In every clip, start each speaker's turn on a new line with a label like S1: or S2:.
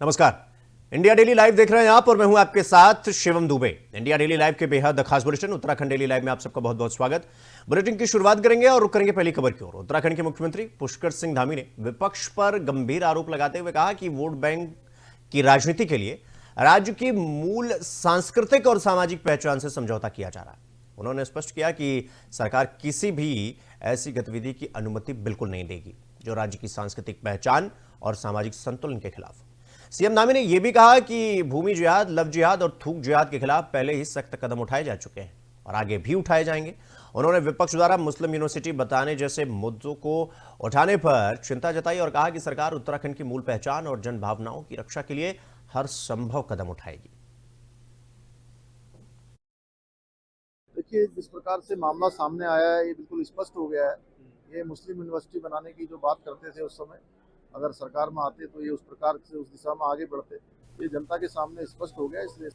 S1: नमस्कार। India daily live देख रहे हैं आप और मैं हूं आपके साथ Shivam Dubey. India daily live के बेहद खास बुलेटिन उत्तराखंड डेली लाइव में आप सबका बहुत बहुत स्वागत। बुलेटिन की शुरुआत करेंगे और रुक करेंगे पहली खबर की ओर। उत्तराखंड के मुख्यमंत्री पुष्कर सिंह धामी ने विपक्ष पर गंभीर आरोप लगाते हुए कहा कि वोट बैंक की राजनीति के लिए राज्य की मूल सांस्कृतिक और सामाजिक पहचान से समझौता किया जा रहा है। उन्होंने स्पष्ट किया कि सरकार किसी भी ऐसी गतिविधि की अनुमति बिल्कुल नहीं देगी जो राज्य की सांस्कृतिक पहचान और सामाजिक संतुलन के खिलाफ। सीएम धामी ने यह भी कहा कि भूमि जिहाद, लव जिहाद और थूक जिहाद के खिलाफ पहले ही सख्त कदम उठाए जा चुके हैं और आगे भी उठाए जाएंगे। उन्होंने विपक्ष द्वारा मुस्लिम यूनिवर्सिटी बताने जैसे मुद्दों को उठाने पर चिंता जताई और कहा कि सरकार उत्तराखंड की मूल पहचान और जन भावनाओं की रक्षा के लिए हर संभव कदम उठाएगी।
S2: देखिए, जिस प्रकार से मामला सामने आया है ये बिल्कुल स्पष्ट हो गया है। ये मुस्लिम यूनिवर्सिटी बनाने की जो बात करते थे उस समय, अगर सरकार में आते तो ये उस प्रकार से उस दिशा में आगे बढ़ते, ये जनता के सामने स्पष्ट हो गया। इसलिए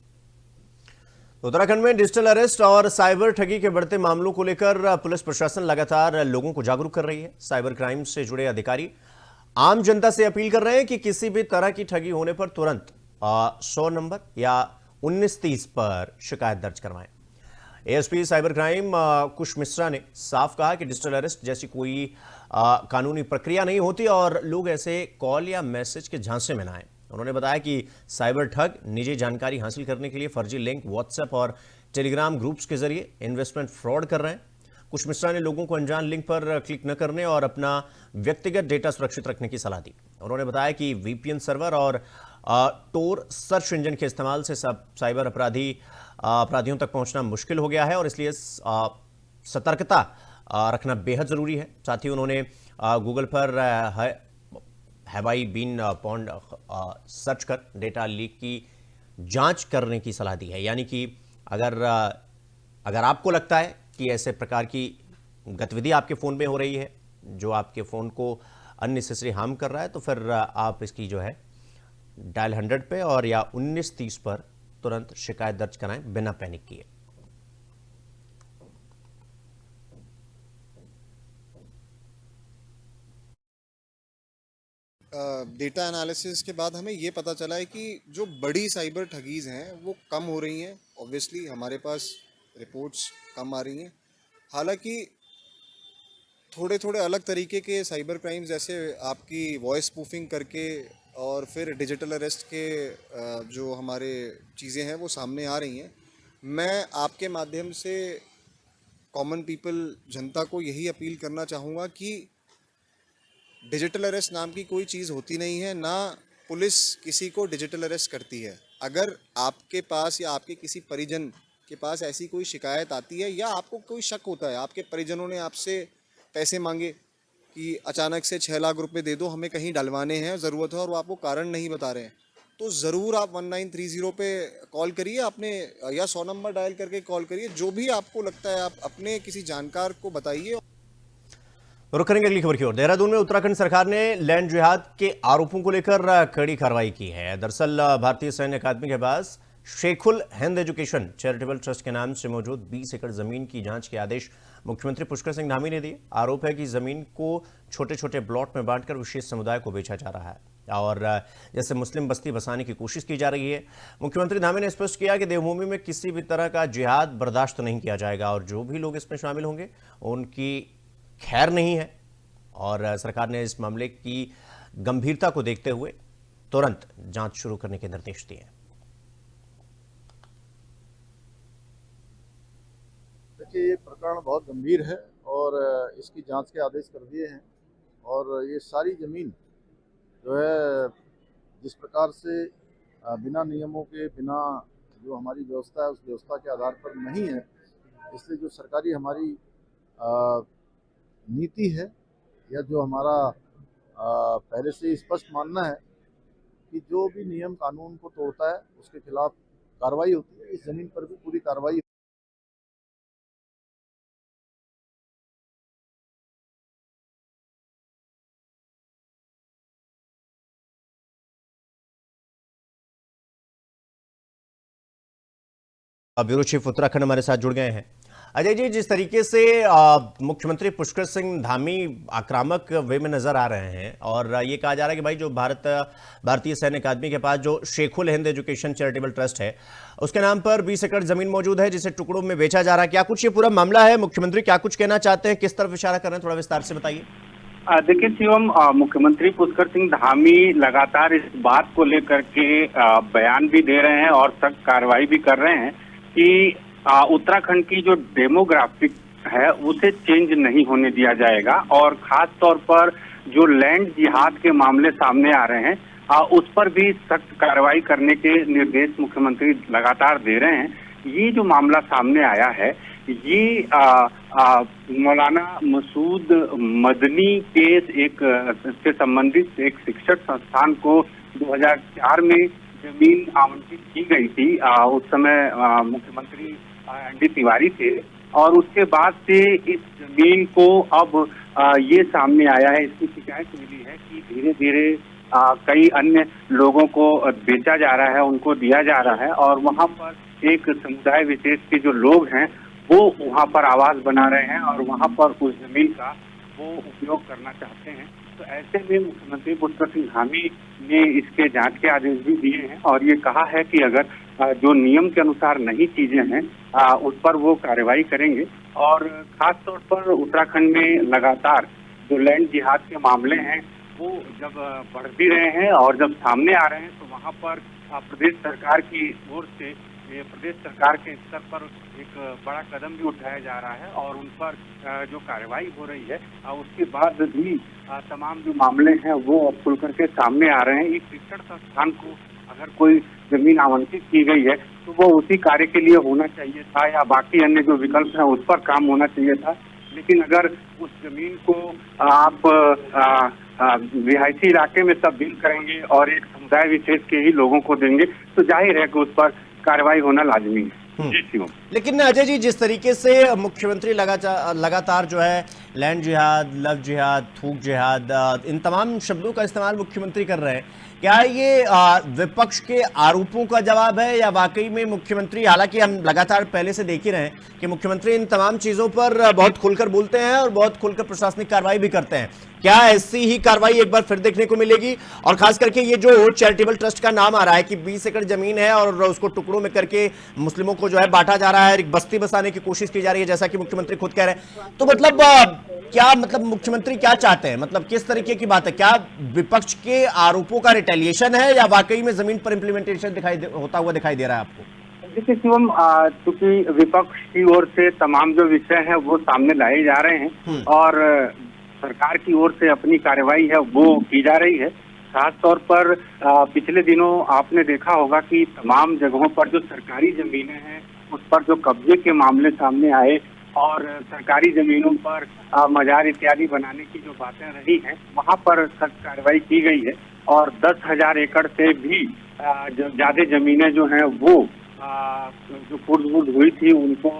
S1: उत्तराखंड में डिजिटल अरेस्ट और साइबर ठगी के बढ़ते मामलों को लेकर पुलिस प्रशासन लगातार लोगों को जागरूक कर रही है। साइबर क्राइम से जुड़े अधिकारी आम जनता से अपील कर रहे हैं कि किसी भी तरह की ठगी होने पर तुरंत 100 नंबर या 1930 पर शिकायत दर्ज करवाएं। एएसपी साइबर क्राइम कुश मिश्रा ने साफ कहा कि डिजिटल अरेस्ट जैसी कोई कानूनी प्रक्रिया नहीं होती और लोग ऐसे कॉल या मैसेज के झांसे में ना आए। उन्होंने बताया कि साइबर ठग निजी जानकारी हासिल करने के लिए फर्जी लिंक व्हाट्सएप और टेलीग्राम ग्रुप्स के जरिए इन्वेस्टमेंट फ्रॉड कर रहे हैं। कुश मिश्रा ने लोगों को अनजान लिंक पर क्लिक न करने और अपना व्यक्तिगत डेटा सुरक्षित रखने की सलाह दी। उन्होंने बताया कि वीपीएन सर्वर और टोर सर्च इंजन के इस्तेमाल से साइबर अपराधियों तक पहुंचना मुश्किल हो गया है और इसलिए सतर्कता रखना बेहद जरूरी है। साथ ही उन्होंने गूगल पर have I been pwned search कर डेटा लीक की जांच करने की सलाह दी है। यानी कि अगर आपको लगता है कि ऐसे प्रकार की गतिविधि आपके फ़ोन में हो रही है जो आपके फ़ोन को अननेसेसरी हार्म कर रहा है तो फिर आप इसकी जो है डायल 100 पे और या 1930 पर तुरंत शिकायत दर्ज कराएं बिना पैनिक किए।
S3: डेटा एनालिसिस के बाद हमें ये पता चला है कि जो बड़ी साइबर ठगीज़ हैं वो कम हो रही हैं। ऑब्वियसली हमारे पास रिपोर्ट्स कम आ रही हैं। हालांकि थोड़े थोड़े अलग तरीके के साइबर क्राइम्स जैसे आपकी वॉइस स्पूफिंग करके और फिर डिजिटल अरेस्ट के जो हमारे चीज़ें हैं वो सामने आ रही हैं। मैं आपके माध्यम से कॉमन पीपल जनता को यही अपील करना चाहूँगा कि डिजिटल अरेस्ट नाम की कोई चीज़ होती नहीं है, ना पुलिस किसी को डिजिटल अरेस्ट करती है। अगर आपके पास या आपके किसी परिजन के पास ऐसी कोई शिकायत आती है या आपको कोई शक होता है, आपके परिजनों ने आपसे पैसे मांगे कि अचानक से 6 लाख रुपए दे दो, हमें कहीं डलवाने हैं, ज़रूरत है, और वो आपको कारण नहीं बता रहे हैं, तो ज़रूर आप 1930 पे कॉल करिए अपने, या 100 नंबर डायल करके कॉल करिए। जो भी आपको लगता है आप अपने किसी जानकार को बताइए।
S1: रुक करेंगे अगली खबर की ओर। देहरादून में उत्तराखंड सरकार ने लैंड जिहाद के आरोपों को लेकर कड़ी कार्रवाई की है। दरअसल भारतीय सैन्य अकादमी के पास शेखुल हिंद एजुकेशन चैरिटेबल ट्रस्ट के नाम से मौजूद 20 एकड़ जमीन की जांच के आदेश मुख्यमंत्री पुष्कर सिंह धामी ने दिए। आरोप है कि जमीन को छोटे छोटे प्लॉट में बांटकर विशेष समुदाय को बेचा जा रहा है और जैसे मुस्लिम बस्ती बसाने की कोशिश की जा रही है। मुख्यमंत्री धामी ने स्पष्ट किया कि देवभूमि में किसी भी तरह का जिहाद बर्दाश्त नहीं किया जाएगा और जो भी लोग इसमें शामिल होंगे उनकी खैर नहीं है और सरकार ने इस मामले की गंभीरता को देखते हुए तुरंत जांच शुरू करने के निर्देश दिए हैं।
S2: देखिए, ये प्रकरण बहुत गंभीर है और इसकी जांच के आदेश कर दिए हैं। और ये सारी जमीन जो है जिस प्रकार से बिना नियमों के, बिना जो हमारी व्यवस्था है उस व्यवस्था के आधार पर नहीं है, इसलिए जो सरकारी हमारी नीति है या जो हमारा पहले से स्पष्ट मानना है कि जो भी नियम कानून को तोड़ता है उसके खिलाफ कार्रवाई होती है। इस जमीन पर भी पूरी कार्रवाई।
S1: ब्यूरो चीफ उत्तराखंड हमारे साथ जुड़ गए हैं। अजय जी, जिस तरीके से मुख्यमंत्री पुष्कर सिंह धामी आक्रामक वे में नजर आ रहे हैं और ये कहा जा रहा है कि भाई जो भारतीय सैन्य अकादमी के पास जो शेखुल हिंद एजुकेशन चैरिटेबल ट्रस्ट है उसके नाम पर 20 एकड़ जमीन मौजूद है जिसे टुकड़ों में बेचा जा रहा है। क्या कुछ ये पूरा मामला है? मुख्यमंत्री क्या कुछ कहना चाहते हैं, किस तरफ इशारा कर रहे हैं, थोड़ा विस्तार से बताइए।
S4: देखिए शिवम, मुख्यमंत्री पुष्कर सिंह धामी लगातार इस बात को लेकर के बयान भी दे रहे हैं और सख्त कार्रवाई भी कर रहे हैं कि उत्तराखंड की जो डेमोग्राफिक है उसे चेंज नहीं होने दिया जाएगा और खास तौर पर जो लैंड जिहाद के मामले सामने आ रहे हैं उस पर भी सख्त कार्रवाई करने के निर्देश मुख्यमंत्री लगातार दे रहे हैं। ये जो मामला सामने आया है ये मौलाना मसूद मदनी केस एक से संबंधित एक शिक्षक संस्थान को 2004 में जमीन आवंटित की गई थी। उस समय मुख्यमंत्री एनडी तिवारी थे और उसके बाद से इस जमीन को अब ये सामने आया है, इसकी शिकायत मिली है कि धीरे धीरे कई अन्य लोगों को बेचा जा रहा है, उनको दिया जा रहा है और वहाँ पर एक समुदाय विशेष के जो लोग हैं वो वहाँ पर आवास बना रहे हैं और वहाँ पर उस जमीन का वो उपयोग करना चाहते हैं। तो ऐसे में मुख्यमंत्री पुष्कर सिंह धामी ने इसके जांच के आदेश भी दिए हैं और ये कहा है कि अगर जो नियम के अनुसार नहीं चीजें हैं उस पर वो कार्रवाई करेंगे। और खास तौर पर उत्तराखंड में लगातार जो लैंड जिहाद के मामले हैं वो जब बढ़ भी रहे हैं और जब सामने आ रहे हैं तो वहाँ पर प्रदेश सरकार की ओर से प्रदेश सरकार के स्तर पर एक बड़ा कदम भी उठाया जा रहा है और उन पर जो कार्रवाई हो रही है उसके बाद भी तमाम जो मामले हैं वो अब खुल करके सामने आ रहे हैं। एक शिक्षण संस्थान को अगर कोई जमीन आवंटित की गई है तो वो उसी कार्य के लिए होना चाहिए था या बाकी अन्य जो विकल्प है उस पर काम होना चाहिए था। लेकिन अगर उस जमीन को आप रिहायशी इलाके में तब्दील करेंगे और एक समुदाय विशेष के ही लोगों को देंगे तो जाहिर है कि उस पर कार्रवाई होना लाजमी है। जी शिवम।
S1: लेकिन अजय जी, जिस तरीके से मुख्यमंत्री लगातार जो है लैंड जिहाद, लव जिहाद, थूक जिहाद, इन तमाम शब्दों का इस्तेमाल मुख्यमंत्री कर रहे हैं, क्या ये विपक्ष के आरोपों का जवाब है या वाकई में मुख्यमंत्री, हालांकि हम लगातार पहले से देख ही रहे हैं कि मुख्यमंत्री इन तमाम चीजों पर बहुत खुलकर बोलते हैं और बहुत खुलकर प्रशासनिक कार्रवाई भी करते हैं, क्या ऐसी ही कार्रवाई एक बार फिर देखने को मिलेगी? और खास करके ये जो चैरिटेबल ट्रस्ट का नाम आ रहा है कि 20 एकड़ जमीन है और उसको टुकड़ों में करके मुस्लिमों को जो है बांटा जा रहा है, एक बस्ती बसाने की कोशिश की जा रही है जैसा कि मुख्यमंत्री खुद कह रहे हैं, तो मतलब क्या मतलब मुख्यमंत्री क्या चाहते हैं? मतलब किस तरीके की बात है? क्या विपक्ष के आरोपों का रिटेलिएशन है या वाकई में जमीन पर इंप्लीमेंटेशन होता हुआ दिखाई दे रहा है आपको?
S4: देखिए शिवम, चूंकि विपक्ष की ओर से तमाम जो विषय है वो सामने लाए जा रहे हैं और सरकार की ओर से अपनी कार्रवाई है वो की जा रही है। खास तौर पर पिछले दिनों आपने देखा होगा कि तमाम जगहों पर जो सरकारी जमीनें हैं उस पर जो कब्जे के मामले सामने आए और सरकारी जमीनों पर मजार इत्यादि बनाने की जो बातें रही हैं वहां पर सख्त कार्रवाई की गई है और 10,000 एकड़ से भी ज्यादा जमीनें जो हैं वो जो फुर्द हुई थी उनको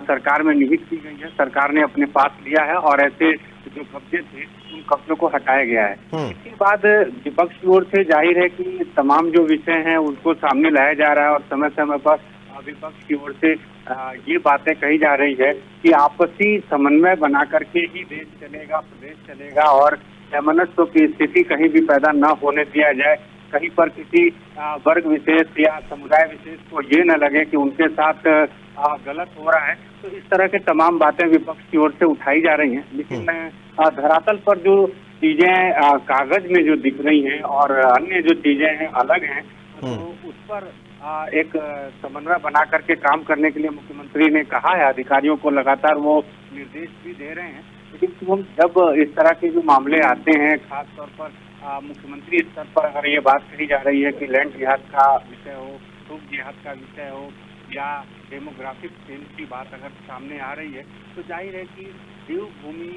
S4: सरकार में निहित की गई है, सरकार ने अपने पास लिया है और ऐसे जो कब्जे थे उन कब्जों को हटाया गया है। इसके बाद विपक्ष की ओर से जाहिर है कि तमाम जो विषय हैं उनको सामने लाया जा रहा है और समय समय पर विपक्ष की ओर से ये बातें कही जा रही है कि आपसी समन्वय बना करके ही देश चलेगा, प्रदेश चलेगा और अमनस्व की स्थिति कहीं भी पैदा न होने दिया जाए, कहीं पर किसी वर्ग विशेष या समुदाय विशेष को ये न लगे कि उनके साथ गलत हो रहा है। तो इस तरह के तमाम बातें विपक्ष की ओर से उठाई जा रही हैं, लेकिन धरातल पर जो चीजें कागज में जो दिख रही हैं और अन्य जो चीजें हैं अलग हैं, तो उस पर एक समन्वय बना करके काम करने के लिए मुख्यमंत्री ने कहा है, अधिकारियों को लगातार वो निर्देश भी दे रहे हैं। लेकिन हम जब इस तरह के जो मामले आते हैं, खास तौर पर मुख्यमंत्री स्तर पर अगर ये बात कही जा रही है कि लैंड जिहाद का विषय हो, थूक जिहाद का विषय हो या डेमोग्राफिक चेंज की बात अगर सामने आ रही है तो जाहिर है कि देवभूमि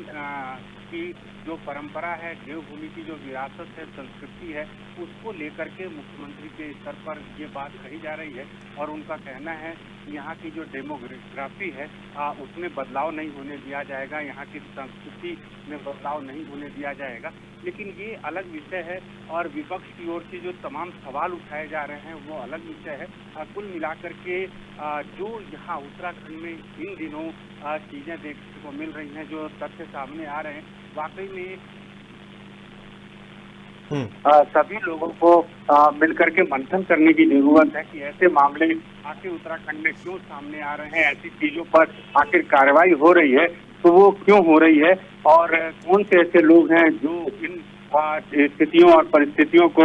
S4: की जो परंपरा है, देवभूमि की जो विरासत है, संस्कृति है, उसको लेकर के मुख्यमंत्री के स्तर पर ये बात कही जा रही है। और उनका कहना है कि यहाँ की जो डेमोग्राफी है उसमें बदलाव नहीं होने दिया जाएगा, यहाँ की संस्कृति में बदलाव नहीं होने दिया जाएगा। लेकिन ये अलग विषय है और विपक्ष की ओर से जो तमाम सवाल उठाए जा रहे हैं वो अलग विषय है। कुल मिलाकर के जो यहाँ उत्तराखंड में इन दिनों चीजें देखने को मिल रही हैं, जो तथ्य सामने आ रहे हैं, वाकई में सभी लोगों को मिलकर के मंथन करने की जरूरत है कि ऐसे मामले आखिर उत्तराखंड में क्यों सामने आ रहे हैं, ऐसी चीजों पर आखिर कार्रवाई हो रही है तो वो क्यों हो रही है, और कौन से ऐसे लोग हैं जो इन स्थितियों और परिस्थितियों को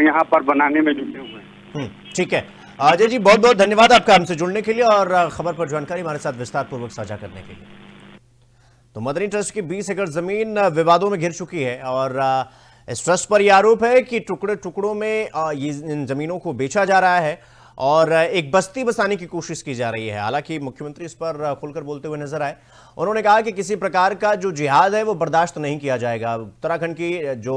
S4: यहाँ पर बनाने में जुटे हुए हैं।
S1: ठीक है अजय जी, बहुत बहुत धन्यवाद आपका हमसे जुड़ने के लिए और खबर पर जानकारी हमारे साथ विस्तार पूर्वक साझा करने के लिए। तो मदनी ट्रस्ट की 20 एकड़ जमीन विवादों में घिर चुकी है और इस ट्रस्ट पर यह आरोप है कि टुकड़े टुकड़ों में इन जमीनों को बेचा जा रहा है और एक बस्ती बसाने की कोशिश की जा रही है। हालांकि मुख्यमंत्री इस पर खुलकर बोलते हुए नजर आए। उन्होंने कहा कि किसी प्रकार का जो जिहाद है वो बर्दाश्त नहीं किया जाएगा। उत्तराखंड की जो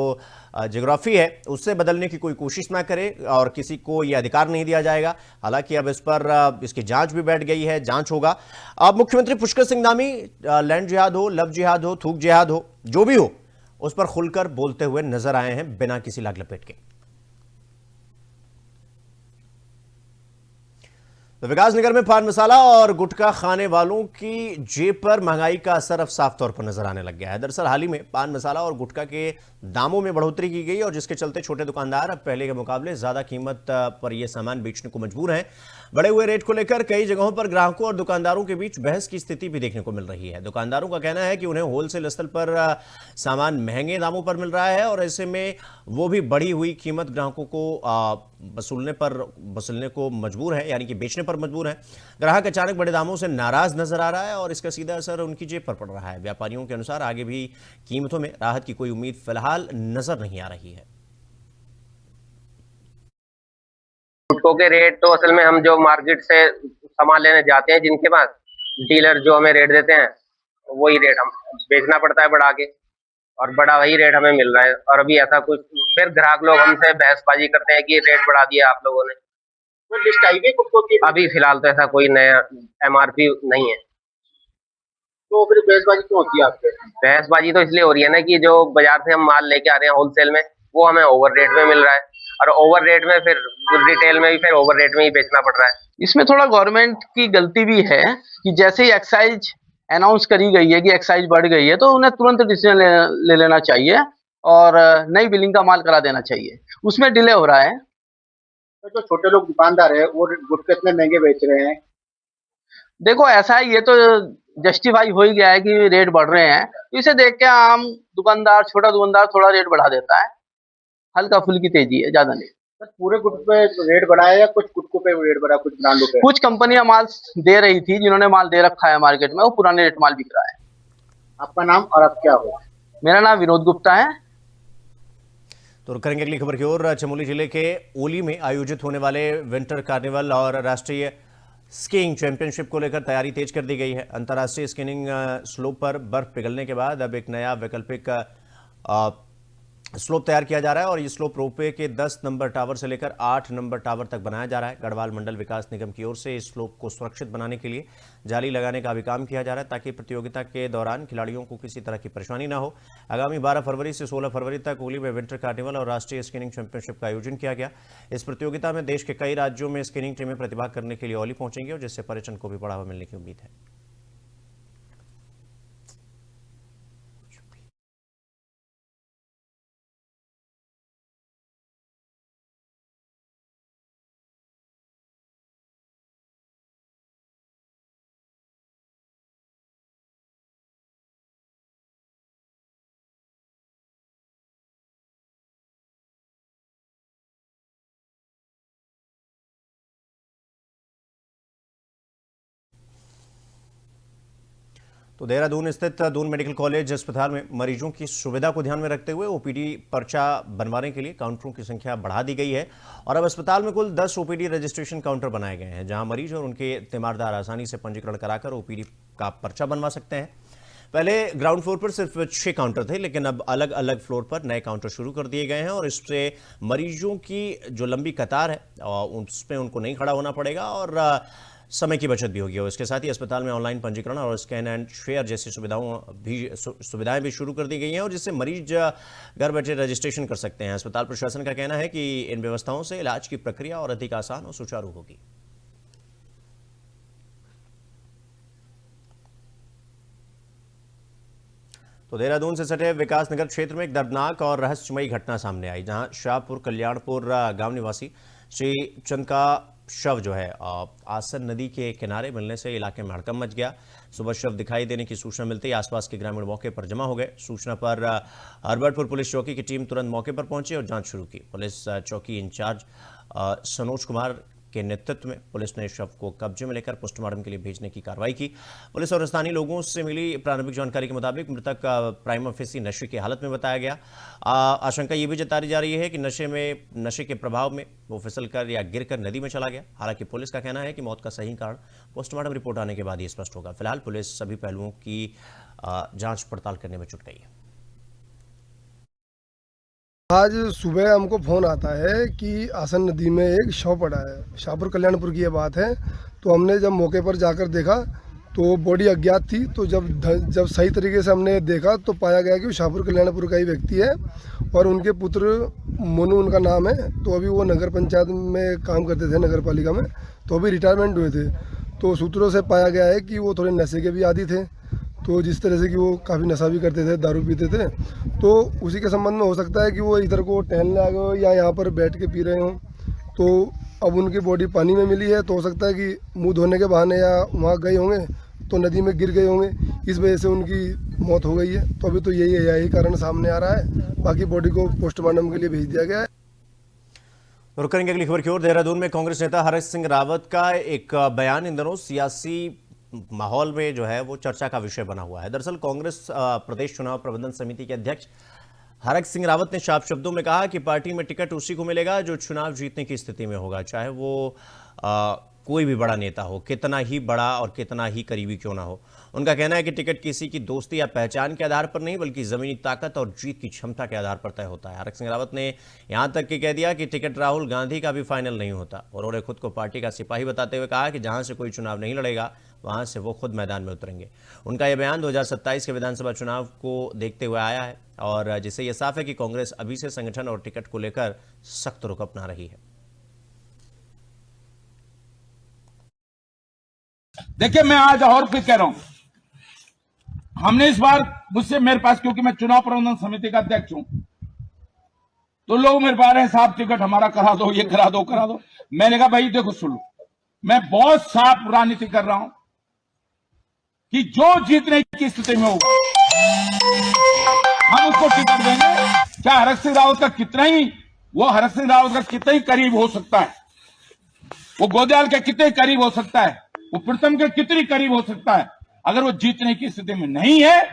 S1: ज्योग्राफी है उससे बदलने की कोई कोशिश ना करे और किसी को ये अधिकार नहीं दिया जाएगा। हालांकि अब इस पर इसकी जांच भी बैठ गई है, जांच होगा। अब मुख्यमंत्री पुष्कर सिंह धामी लैंड जिहाद हो, लव जिहाद हो, थूक जिहाद हो, जो भी हो, उस पर खुलकर बोलते हुए नजर आए हैं बिना किसी लाग लपेट के। तो विकासनगर में पान मसाला और गुटखा खाने वालों की जेब पर महंगाई का असर अब साफ तौर पर नजर आने लग गया है। दरअसल हाल ही में पान मसाला और गुटखा के दामों में बढ़ोतरी की गई और जिसके चलते छोटे दुकानदार अब पहले के मुकाबले ज्यादा कीमत पर यह सामान बेचने को मजबूर हैं। बढ़े हुए रेट को लेकर कई जगहों पर ग्राहकों और दुकानदारों के बीच बहस की स्थिति भी देखने को मिल रही है। दुकानदारों का कहना है कि उन्हें होलसेल स्तर पर सामान महंगे दामों पर मिल रहा है और ऐसे में वो भी बढ़ी हुई कीमत ग्राहकों को वसूलने को मजबूर है, यानी कि बेचने पर मजबूर है। ग्राहक अचानक बड़े दामों से नाराज नजर आ रहा है और इसका सीधा असर उनकी जेब पर पड़ रहा है। व्यापारियों के अनुसार आगे भी कीमतों में राहत की कोई उम्मीद फिलहाल नजर नहीं आ रही है।
S5: गुटखों के रेट तो असल में हम जो मार्केट से सामान लेने जाते हैं, जिनके पास डीलर जो हमें रेट देते हैं वही रेट हम बेचना पड़ता है बढ़ा के, और बड़ा वही रेट हमें मिल रहा है। और अभी ऐसा कुछ फिर ग्राहक लोग हमसे बहसबाजी करते हैं कि रेट बढ़ा दिया आप लोगों ने। तो लिस्ट आई हुई गुटखों की? अभी फिलहाल तो ऐसा कोई नया MRP नहीं है। तो फिर बहसबाजी क्यों होती है आपके? बहसबाजी तो इसलिए हो रही है ना कि जो बाजार से हम माल लेके आ रहे हैं होलसेल में, वो हमें ओवर रेट में मिल रहा है और ओवर रेट में फिर रिटेल में भी फिर ओवर रेट में ही बेचना पड़ रहा है।
S6: इसमें थोड़ा गवर्नमेंट की गलती भी है कि जैसे ही एक्साइज अनाउंस करी गई है कि एक्साइज बढ़ गई है तो उन्हें तुरंत डिसीजन ले लेना चाहिए और नई बिलिंग का माल करा देना चाहिए। उसमें डिले हो रहा है।
S2: तो जो छोटे लोग दुकानदार है वो गुटखे इतने महंगे बेच रहे हैं।
S6: देखो ऐसा है, ये तो जस्टिफाई हो ही गया है कि रेट बढ़ रहे हैं, तो इसे देख के आम दुकानदार, छोटा दुकानदार थोड़ा रेट बढ़ा देता है। हल्का फुल्की तेजी है, ज्यादा नहीं।
S2: सर पूरे गुटखे पे रेट बढ़ा है या कुछ गुटखों पे रेट बढ़ा, कुछ ब्रांडों पे?
S6: कुछ कंपनियां माल दे रही थी, जिन्होंने माल दे रखा है मार्केट में, वो पुराने रेट माल बिक रहा है।
S2: आपका नाम और आप क्या हो?
S6: मेरा नाम विनोद गुप्ता है।
S1: तो रुक करेंगे अगली खबर की ओर। चमोली जिले के ओली में आयोजित होने वाले विंटर कार्निवल और राष्ट्रीय स्कीइंग चैंपियनशिप को लेकर तैयारी तेज कर दी गई है। अंतर्राष्ट्रीय स्कीइंग स्लोप पर बर्फ पिघलने के बाद अब एक नया वैकल्पिक स्लोप तैयार किया जा रहा है और ये स्लोप रोपवे के 10 नंबर टावर से लेकर 8 नंबर टावर तक बनाया जा रहा है। गढ़वाल मंडल विकास निगम की ओर से इस स्लोप को सुरक्षित बनाने के लिए जाली लगाने का भी काम किया जा रहा है ताकि प्रतियोगिता के दौरान खिलाड़ियों को किसी तरह की परेशानी ना हो। आगामी 12 फरवरी से 16 फरवरी तक ओली में विंटर कार्निवल और राष्ट्रीय स्कीइंग चैंपियनशिप का आयोजन किया गया। इस प्रतियोगिता में देश के कई राज्यों में स्कीइंग टीमें प्रतिभाग करने के लिए ओली पहुंचेंगी और जिससे पर्यटन को भी बढ़ावा मिलने की उम्मीद है। तो देहरादून स्थित दून मेडिकल कॉलेज अस्पताल में मरीजों की सुविधा को ध्यान में रखते हुए ओपीडी पर्चा बनवाने के लिए काउंटरों की संख्या बढ़ा दी गई है और अब अस्पताल में कुल 10 ओपीडी रजिस्ट्रेशन काउंटर बनाए गए हैं जहां मरीज और उनके तीमारदार आसानी से पंजीकरण कराकर ओपीडी का पर्चा बनवा सकते हैं। पहले ग्राउंड फ्लोर पर सिर्फ 6 काउंटर थे, लेकिन अब अलग अलग फ्लोर पर नए काउंटर शुरू कर दिए गए हैं और इससे मरीजों की जो लंबी कतार है उसमें उनको नहीं खड़ा होना पड़ेगा और समय की बचत भी होगी। और इसके साथ ही अस्पताल में ऑनलाइन पंजीकरण और स्कैन एंड शेयर जैसी सुविधाएं भी शुरू कर दी गई हैं और जिससे मरीज घर बैठे रजिस्ट्रेशन कर सकते हैं। अस्पताल प्रशासन का कहना है कि इन व्यवस्थाओं से इलाज की प्रक्रिया और अधिक आसान और सुचारू होगी। तो देहरादून से सटे विकास नगर क्षेत्र में एक दर्दनाक और रहस्यमयी घटना सामने आई, जहां शाहपुर कल्याणपुर गांव निवासी श्री चंद का शव जो है आसन नदी के किनारे मिलने से इलाके में हड़कंप मच गया। सुबह शव दिखाई देने की सूचना मिलते ही आसपास के ग्रामीण मौके पर जमा हो गए। सूचना पर हरबटपुर पुलिस चौकी की टीम तुरंत मौके पर पहुंची और जांच शुरू की। पुलिस चौकी इंचार्ज सनोज कुमार के नेतृत्व में पुलिस ने शव को कब्जे में लेकर पोस्टमार्टम के लिए भेजने की कार्रवाई की। पुलिस और स्थानीय लोगों से मिली प्रारंभिक जानकारी के मुताबिक मृतक प्राइमा फेसी नशे की हालत में बताया गया। आशंका ये भी जताई जा रही है कि नशे के प्रभाव में वो फिसलकर या गिरकर नदी में चला गया। हालांकि पुलिस का कहना है कि मौत का सही कारण पोस्टमार्टम रिपोर्ट आने के बाद ही स्पष्ट होगा। फिलहाल पुलिस सभी पहलुओं की जांच पड़ताल करने में जुट गई है।
S7: आज सुबह हमको फ़ोन आता है कि आसन नदी में एक शव पड़ा है। शाहपुर कल्याणपुर की ये बात है। तो हमने जब मौके पर जाकर देखा तो बॉडी अज्ञात थी। तो जब सही तरीके से हमने देखा तो पाया गया कि वो शाहपुर कल्याणपुर का ही व्यक्ति है और उनके पुत्र मोनू उनका नाम है। तो अभी वो नगर पंचायत में काम करते थे, नगर पालिका में, तो अभी रिटायरमेंट हुए थे। तो सूत्रों से पाया गया है कि वो थोड़े नशे के भी आदी थे। तो जिस तरह से कि वो काफ़ी नशा भी करते थे, दारू पीते थे, तो उसी के संबंध में हो सकता है कि वो इधर को टहलने आ गए हो या यहाँ पर बैठ के पी रहे हों। तो अब उनकी बॉडी पानी में मिली है, तो हो सकता है कि मुंह धोने के बहाने या वहाँ गए होंगे तो नदी में गिर गए होंगे, इस वजह से उनकी मौत हो गई है। तो अभी तो यही कारण सामने आ रहा है। बाकी बॉडी को पोस्टमार्टम के लिए भेज दिया गया है।
S1: रुक करेंगे अगली खबर की ओर। देहरादून में कांग्रेस नेता हरक सिंह रावत का एक बयान इन दिनों सियासी माहौल में जो है वो चर्चा का विषय बना हुआ है। दरअसल कांग्रेस प्रदेश चुनाव प्रबंधन समिति के अध्यक्ष हरक सिंह रावत ने साफ शब्दों में कहा कि पार्टी में टिकट उसी को मिलेगा जो चुनाव जीतने की स्थिति में होगा, चाहे वो कोई भी बड़ा नेता हो, कितना ही बड़ा और कितना ही करीबी क्यों ना हो। उनका कहना है कि टिकट किसी की दोस्ती या पहचान के आधार पर नहीं बल्कि जमीनी ताकत और जीत की क्षमता के आधार पर तय होता है। हरक सिंह रावत ने यहां तक कि कह दिया कि टिकट राहुल गांधी का भी फाइनल नहीं होता और उन्होंने खुद को पार्टी का सिपाही बताते हुए कहा कि जहां से कोई चुनाव नहीं लड़ेगा वहां से वो खुद मैदान में उतरेंगे। उनका यह बयान 2027 के विधानसभा चुनाव को देखते हुए आया है और जिससे यह साफ है कि कांग्रेस अभी से संगठन और टिकट को लेकर सख्त रुख अपना रही है।
S8: देखिए, मैं आज और फिर कह रहा हूं, हमने इस बार मुझसे मेरे पास, क्योंकि मैं चुनाव प्रबंधन समिति का अध्यक्ष हूं, तो लोग मेरे पास रहे साहब टिकट हमारा करा दो, ये करा दो करा दो। मैंने कहा भाई देखो सुन लो, मैं बहुत साफ राजनीति कर रहा हूं कि जो जीतने की स्थिति में होगा हम उसको टिकट देंगे। क्या हरक सिंह रावत का कितना ही करीब हो सकता है, वो गोदयाल के कितने करीब हो सकता है, वो प्रीतम के कितनी करीब हो सकता है, अगर वो जीतने की स्थिति में नहीं है,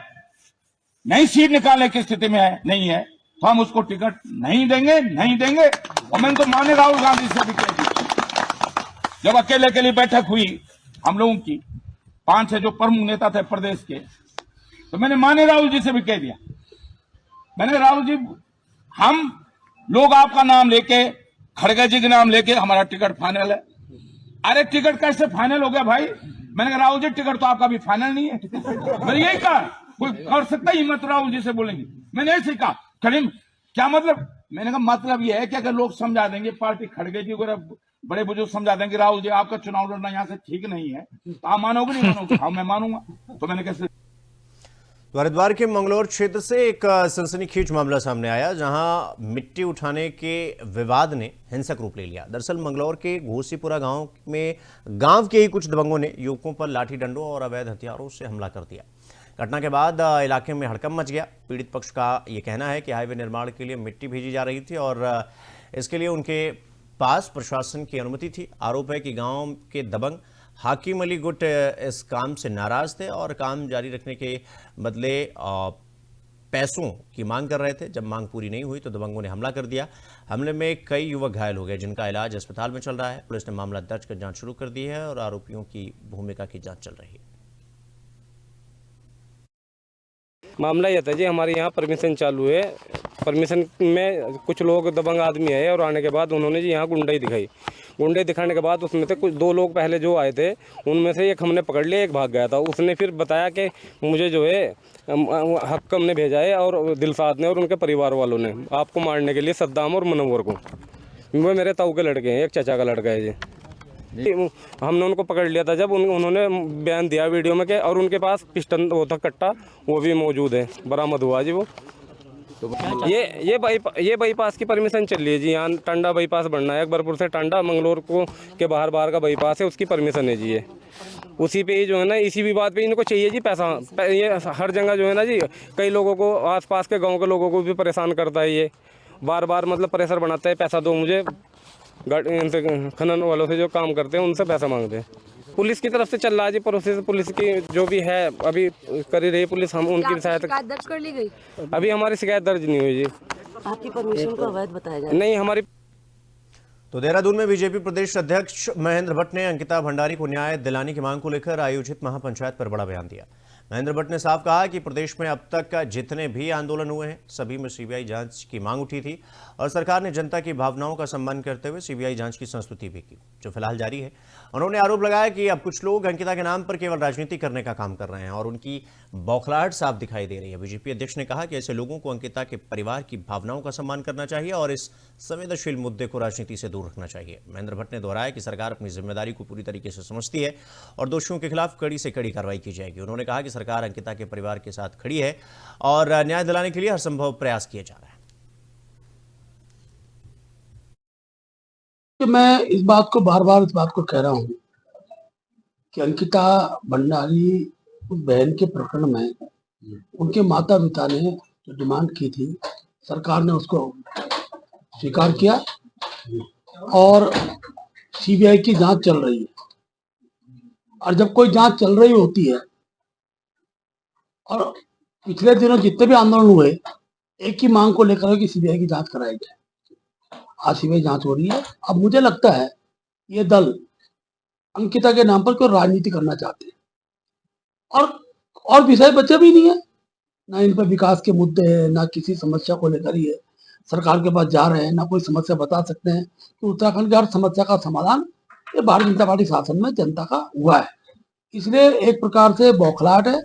S8: नई सीट निकालने की स्थिति में नहीं है, तो हम उसको टिकट नहीं देंगे। और मैंने तो माने राहुल गांधी से भी कह दिया, जब अकेले के लिए बैठक हुई हम लोगों की 5-6 जो प्रमुख नेता थे प्रदेश के, तो मैंने माने राहुल जी से भी कह दिया, मैंने राहुल जी हम लोग आपका नाम लेके, खड़गे जी के नाम लेके हमारा टिकट फाइनल है। अरे टिकट कैसे फाइनल हो गया भाई? मैंने कहा राहुल जी टिकट तो आपका भी फाइनल नहीं है। मैंने यही कहा, कोई कर सकता ही हिम्मत राहुल जी से बोलेंगे, मैंने ऐसे कहा। क्या मतलब? मैंने कहा मतलब ये है कि अगर लोग समझा देंगे, पार्टी खड़गे जी वगैरह बड़े बुजुर्ग समझा देंगे राहुल जी आपका चुनाव लड़ना यहाँ से ठीक नहीं है, तो आप मानोगे नहीं मानोगे? हाँ मैं मानूंगा। तो मैंने कैसे।
S1: हरिद्वार के मंगलौर क्षेत्र से एक सनसनीखेज मामला सामने आया, जहां मिट्टी उठाने के विवाद ने हिंसक रूप ले लिया। दरअसल मंगलौर के घोसीपुरा गांव में गांव के ही कुछ दबंगों ने युवकों पर लाठी डंडों और अवैध हथियारों से हमला कर दिया। घटना के बाद इलाके में हड़कंप मच गया। पीड़ित पक्ष का यह कहना है कि हाईवे निर्माण के लिए मिट्टी भेजी जा रही थी और इसके लिए उनके पास प्रशासन की अनुमति थी। आरोप है कि गांव के दबंग हाकिम अली गुट इस काम से नाराज थे और काम जारी रखने के बदले पैसों की मांग कर रहे थे। जब मांग पूरी नहीं हुई तो दबंगों ने हमला कर दिया। हमले में कई युवक घायल हो गए, जिनका इलाज अस्पताल में चल रहा है। पुलिस ने मामला दर्ज कर जांच शुरू कर दी है और आरोपियों की भूमिका की जांच चल रही है।
S9: मामला यह था जी, हमारे यहाँ परमिशन चालू है। परमिशन में कुछ लोग दबंग आदमी आए और आने के बाद उन्होंने जी यहाँ गुंडाई दिखाई। गुंडाई दिखाने के बाद उसमें से कुछ 2 लोग पहले जो आए थे उनमें से एक हमने पकड़ लिया, एक भाग गया था। उसने फिर बताया कि मुझे जो है हक्कम ने भेजा है और दिलसाद ने और उनके परिवार वालों ने आपको मारने के लिए, सद्दाम और मनोवर को। वो मेरे ताऊ के लड़के हैं, एक चाचा का लड़का है जी। हमने उनको पकड़ लिया था जब उन्होंने बयान दिया वीडियो में के, और उनके पास पिस्टन वो था कट्टा, वो भी मौजूद है, बरामद हुआ जी वो। ये बाईपास की परमिशन चल रही है जी। यहाँ टांडा बाईपास बनना है, अकबरपुर से टांडा मंगलोर को के बाहर का बाईपास है, उसकी परमिशन है जी। ये उसी पे ही जो है ना, इसी विवाद पे इनको चाहिए जी पैसा। ये हर जगह जो है ना जी, कई लोगों को, आसपास के गाँव के लोगों को भी परेशान करता है ये। बार मतलब प्रेशर बनाता है, पैसा दो मुझे। इनसे खनन वालों से जो काम करते हैं उनसे पैसा मांगते हैं। पुलिस की तरफ से चल रहा है जी प्रोसेस, पुलिस की जो भी है अभी कर ही रही पुलिस। हम उनकी सहायता
S10: दर्ज कर ली गई।
S9: अभी हमारी शिकायत दर्ज नहीं हुई जी।
S10: आपकी परमिशन को अवैध बताया जा रहा है?
S9: नहीं, हमारी।
S1: तो देहरादून में बीजेपी प्रदेश अध्यक्ष महेंद्र भट्ट ने अंकिता भंडारी को न्याय दिलाने की मांग को लेकर आयोजित महापंचायत पर बड़ा बयान दिया। महेंद्र भट्ट ने साफ कहा कि प्रदेश में अब तक जितने भी आंदोलन हुए हैं सभी में सीबीआई जांच की मांग उठी थी और सरकार ने जनता की भावनाओं का सम्मान करते हुए सीबीआई जांच की संस्तुति भी की, जो फिलहाल जारी है। उन्होंने आरोप लगाया कि अब कुछ लोग अंकिता के नाम पर केवल राजनीति करने का काम कर रहे हैं और उनकी बौखलाहट साफ दिखाई दे रही है। बीजेपी अध्यक्ष ने कहा कि ऐसे लोगों को अंकिता के परिवार की भावनाओं का सम्मान करना चाहिए और इस संवेदनशील मुद्दे को राजनीति से दूर रखना चाहिए। महेंद्र भट्ट ने दोहराया कि सरकार अपनी जिम्मेदारी को पूरी तरीके से समझती है और दोषियों के खिलाफ कड़ी से कड़ी कार्रवाई की जाएगी। उन्होंने कहा कि सरकार अंकिता के परिवार के साथ खड़ी है और न्याय दिलाने के लिए हर संभव प्रयास किया जा रहा है।
S11: मैं इस बात को कह रहा हूं कि अंकिता भंडारी बहन के प्रकरण में उनके माता पिता ने जो डिमांड की थी, सरकार ने उसको स्वीकार किया और सीबीआई की जांच चल रही है। और जब कोई जांच चल रही होती है और पिछले दिनों जितने भी आंदोलन हुए, एक ही मांग को लेकर कि सीबीआई की जांच कराई जाए। आज सीबीआई जांच हो रही है। अब मुझे लगता है ये दल अंकिता के नाम पर कोई राजनीति करना चाहते हैं और विषय बचे भी नहीं है, ना इन पर विकास के मुद्दे हैं, ना किसी समस्या को लेकर ही है सरकार के पास जा रहे हैं, ना कोई समस्या बता सकते हैं। तो उत्तराखंड की हर समस्या का समाधान ये भारतीय जनता पार्टी शासन में जनता का हुआ है, इसलिए एक प्रकार से बौखलाहट है।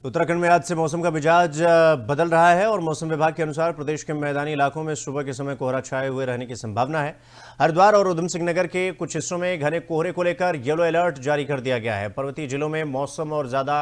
S1: उत्तराखंड में आज से मौसम का मिजाज बदल रहा है और मौसम विभाग के अनुसार प्रदेश के मैदानी इलाकों में सुबह के समय कोहरा छाए हुए रहने की संभावना है। हरिद्वार और उधम सिंह नगर के कुछ हिस्सों में घने कोहरे को लेकर येलो अलर्ट जारी कर दिया गया है। पर्वतीय जिलों में मौसम और ज्यादा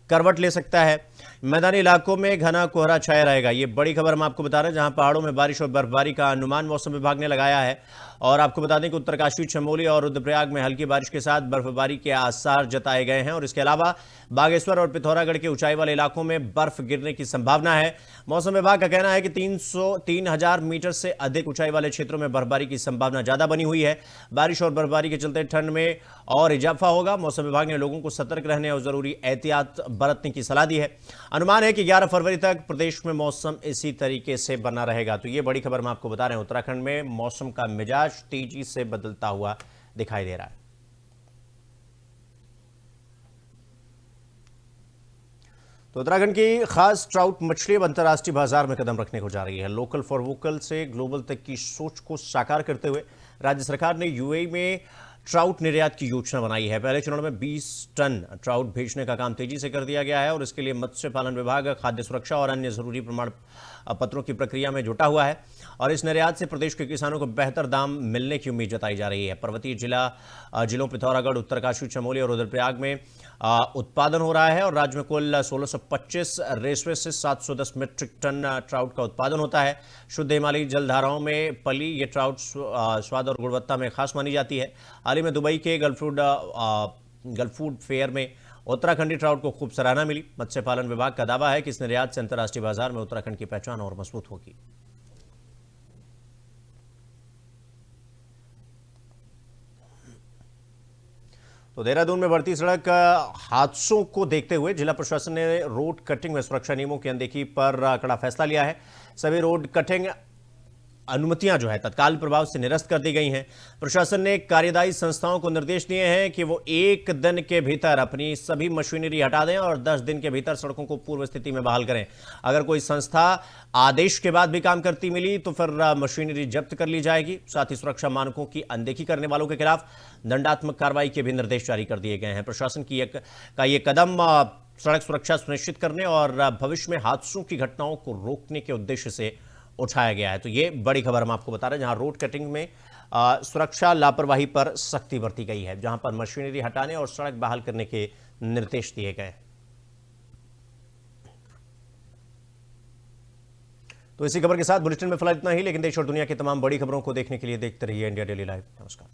S1: करवट ले सकता है। मैदानी इलाकों में घना कोहरा छाया रहेगा। ये बड़ी खबर हम आपको बता रहे हैं, जहां पहाड़ों में बारिश और बर्फबारी का अनुमान मौसम विभाग ने लगाया है। और आपको बता दें कि उत्तरकाशी, चमोली और रुद्रप्रयाग में हल्की बारिश के साथ बर्फबारी के आसार जताए गए हैं और इसके अलावा बागेश्वर और पिथौरागढ़ के ऊंचाई वाले इलाकों में बर्फ गिरने की संभावना है। मौसम विभाग का कहना है कि 3,000 मीटर से अधिक ऊंचाई वाले क्षेत्रों में बर्फबारी की संभावना ज्यादा बनी हुई है। बारिश और बर्फबारी के चलते ठंड में और इजाफा होगा। मौसम विभाग ने लोगों को सतर्क रहने और जरूरी एहतियात बरतने की सलाह दी है। अनुमान है कि 11 फरवरी तक प्रदेश में मौसम इसी तरीके से बना रहेगा। तो ये बड़ी खबर हम आपको बता रहे हैं, उत्तराखंड में मौसम का मिजाज तेजी से बदलता हुआ दिखाई दे रहा है। तो उत्तराखंड की खास ट्राउट मछली अब अंतर्राष्ट्रीय बाजार में कदम रखने को जा रही है। लोकल फॉर वोकल से ग्लोबल तक की सोच को साकार करते हुए राज्य सरकार ने यूएई में ट्राउट निर्यात की योजना बनाई है। पहले चरण में 20 टन ट्राउट भेजने का काम तेजी से कर दिया गया है और इसके लिए मत्स्य पालन विभाग खाद्य सुरक्षा और अन्य जरूरी प्रमाण पत्रों की प्रक्रिया में जुटा हुआ है और इस निर्यात से प्रदेश के किसानों को बेहतर दाम मिलने की उम्मीद जताई जा रही है। पर्वतीय जिलों पिथौरागढ़, उत्तरकाशी, चमोली और रुद्रप्रयाग में उत्पादन हो रहा है और राज्य में कुल 1625 रेसवे से 710 मीट्रिक टन ट्राउट का उत्पादन होता है। शुद्ध हिमालयी जलधाराओं में पली ये ट्राउट स्वाद और गुणवत्ता में खास मानी जाती है। हाल ही में दुबई के गल्फ फूड फेयर में उत्तराखंडी ट्राउट को खूब सराहना मिली। मत्स्य पालन विभाग का दावा है कि इस निर्यात से अंतर्राष्ट्रीय बाजार में उत्तराखंड की पहचान और मजबूत होगी। तो देहरादून में बढ़ती सड़क हादसों को देखते हुए जिला प्रशासन ने रोड कटिंग व सुरक्षा नियमों की अनदेखी पर कड़ा फैसला लिया है। सभी रोड कटिंग अनुमतियां जो है तत्काल प्रभाव से निरस्त कर दी गई हैं। प्रशासन ने कार्यदायी संस्थाओं को निर्देश दिए हैं कि वो 1 दिन के भीतर अपनी सभी मशीनरी हटा दें और 10 दिन के भीतर सड़कों को पूर्व स्थिति में बहाल करें। अगर कोई संस्था आदेश के बाद भी काम करती मिली तो फिर मशीनरी जब्त कर ली जाएगी। साथ ही सुरक्षा मानकों की अनदेखी करने वालों के खिलाफ दंडात्मक कार्रवाई के भी निर्देश जारी कर दिए गए हैं। प्रशासन की ये कदम सड़क सुरक्षा सुनिश्चित करने और भविष्य में हादसों की घटनाओं को रोकने के उद्देश्य से उठाया गया है। तो ये बड़ी खबर हम आपको बता रहे हैं, जहां रोड कटिंग में सुरक्षा लापरवाही पर सख्ती बरती गई है, जहां पर मशीनरी हटाने और सड़क बहाल करने के निर्देश दिए गए। तो इसी खबर के साथ बुलेटिन में फिलहाल इतना ही, लेकिन देश और दुनिया की तमाम बड़ी खबरों को देखने के लिए देखते रहिए इंडिया डेली लाइव। नमस्कार।